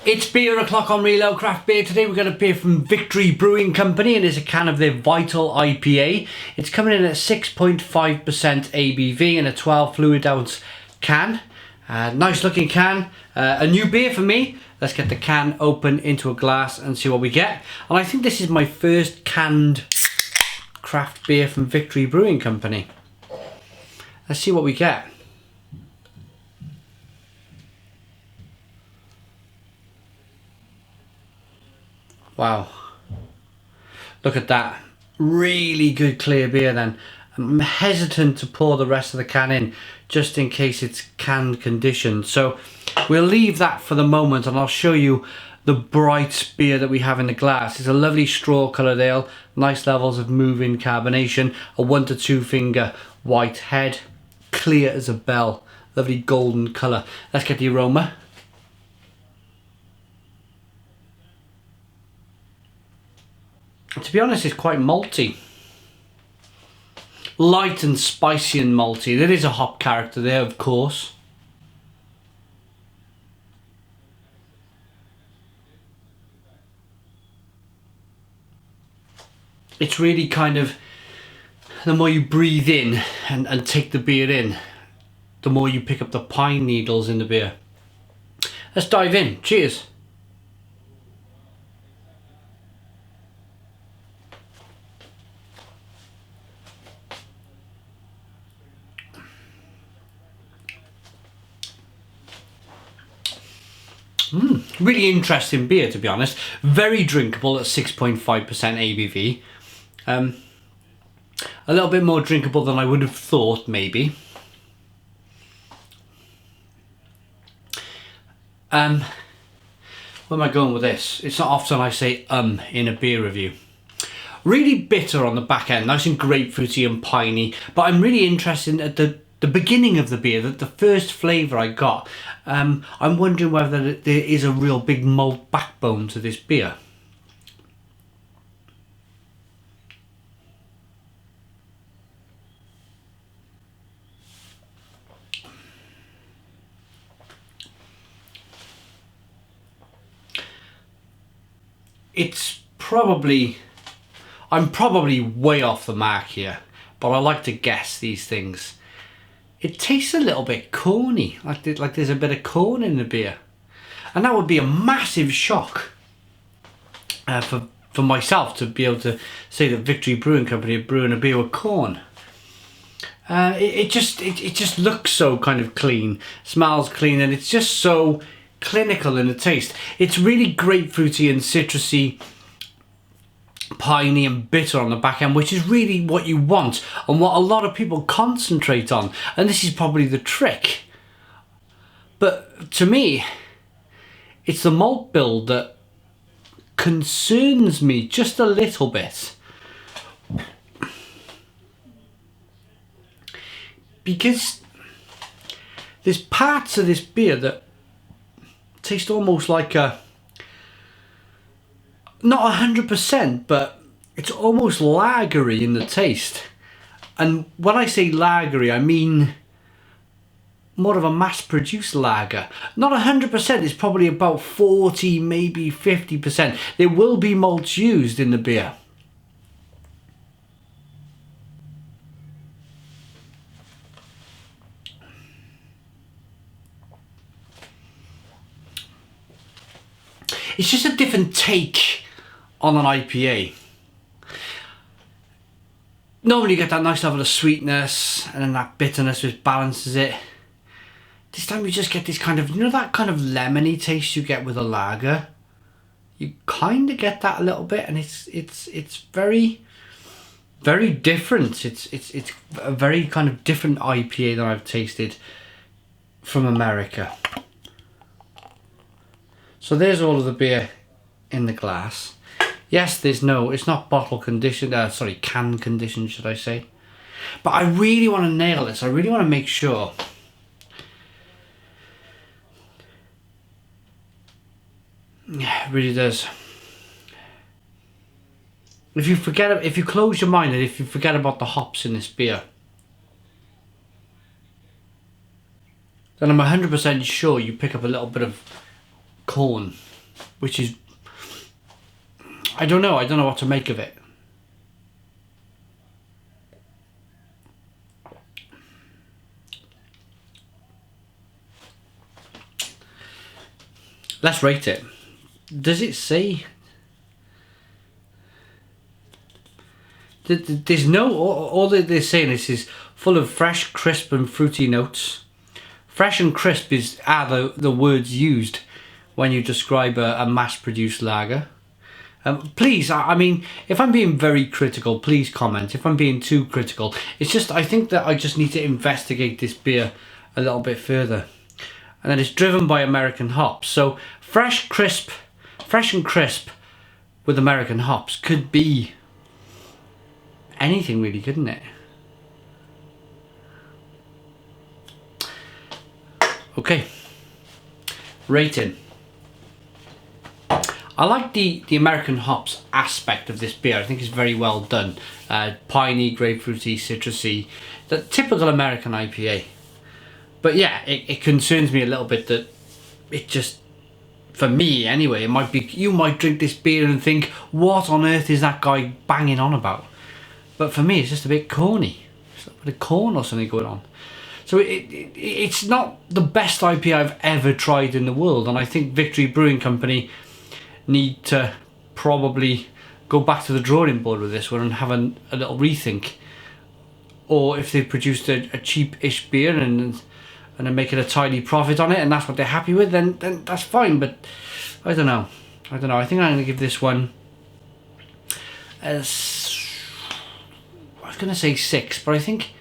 It's beer o'clock on Reload Craft Beer. Today we're going to beer from Victory Brewing Company, and it's a can of their Vital IPA. It's coming in at 6.5% ABV in a 12 fluid ounce can. Nice looking can. A new beer for me. Let's get the can open into a glass and see what we get. And I think this is my first canned craft beer from Victory Brewing Company. Let's see what we get. Wow, look at that, really good clear beer then. I'm hesitant to pour the rest of the can in just in case it's canned condition, so we'll leave that for the moment and I'll show you the bright beer that we have in the glass. It's a lovely straw coloured ale, nice levels of move-in carbonation, a 1 to 2 finger white head, clear as a bell, lovely golden colour. Let's get the aroma. To be honest, it's quite malty. Light and spicy and malty. There is a hop character there, of course. It's really kind of, the more you breathe in and take the beer in, the more you pick up the pine needles in the beer. Let's dive in. Cheers. Really interesting beer, to be honest. Very drinkable at 6.5% ABV. A little bit more drinkable than I would have thought, maybe. Where am I going with this? It's not often I say in a beer review. Really bitter on the back end, nice and grapefruity and piney, but I'm really interested at the beginning of the beer, the first flavour I got. I'm wondering whether there is a real big malt backbone to this beer. It's probably, I'm probably way off the mark here, but I like to guess these things. It tastes a little bit corny, like there's a bit of corn in the beer. And that would be a massive shock for myself to be able to say that Victory Brewing Company are brewing a beer with corn. It just looks so kind of clean, smells clean, and it's just so clinical in the taste. It's really grapefruity and citrusy, piney and bitter on the back end, which is really what you want and what a lot of people concentrate on, and this is probably the trick. But to me, it's the malt build that concerns me just a little bit, because there's parts of this beer that taste almost like a, not 100%, but it's almost lagery in the taste. And when I say lagery, I mean more of a mass-produced lager. Not 100%, it's probably about 40, maybe 50%. There will be malts used in the beer. It's just a different take on an IPA. Normally you get that nice level of sweetness and then that bitterness which balances it. This time you just get this kind of, you know, that kind of lemony taste you get with a lager. You kind of get that a little bit, and it's very, very different. It's a very kind of different IPA than I've tasted from America. So there's all of the beer in the glass. Yes, it's not bottle conditioned, can conditioned, should I say. But I really want to nail this. I really want to make sure. Yeah, it really does. If you close your mind and if you forget about the hops in this beer, then I'm 100% sure you pick up a little bit of corn which is, I don't know what to make of it. Let's rate it. Does it say? There's no, all that they're saying is full of fresh, crisp and fruity notes. Fresh and crisp are the words used when you describe a mass-produced lager. Please, I mean, if I'm being very critical, please comment. If I'm being too critical, it's just, I think that I just need to investigate this beer a little bit further. And then it's driven by American hops. So fresh and crisp with American hops could be anything really, couldn't it? Okay, rating. I like the American hops aspect of this beer. I think it's very well done. Piney, grapefruity, citrusy, the typical American IPA. But yeah, it concerns me a little bit that it just, for me anyway, it might be, you might drink this beer and think, what on earth is that guy banging on about? But for me, it's just a bit corny. It's a bit of corn or something going on. So it's not the best IPA I've ever tried in the world, and I think Victory Brewing Company need to probably go back to the drawing board with this one and have a little rethink. Or if they produced a cheap-ish beer and are making a tidy profit on it, and that's what they're happy with, then that's fine. But I don't know. I think I'm going to give this one as, I was going to say 6, but I think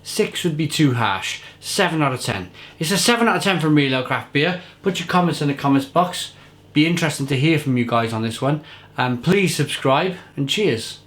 6 would be too harsh. 7 out of 10. It's a 7 out of 10 from Real Ale Craft Beer. Put your comments in the comments box. Be interesting to hear from you guys on this one. Please subscribe, and cheers.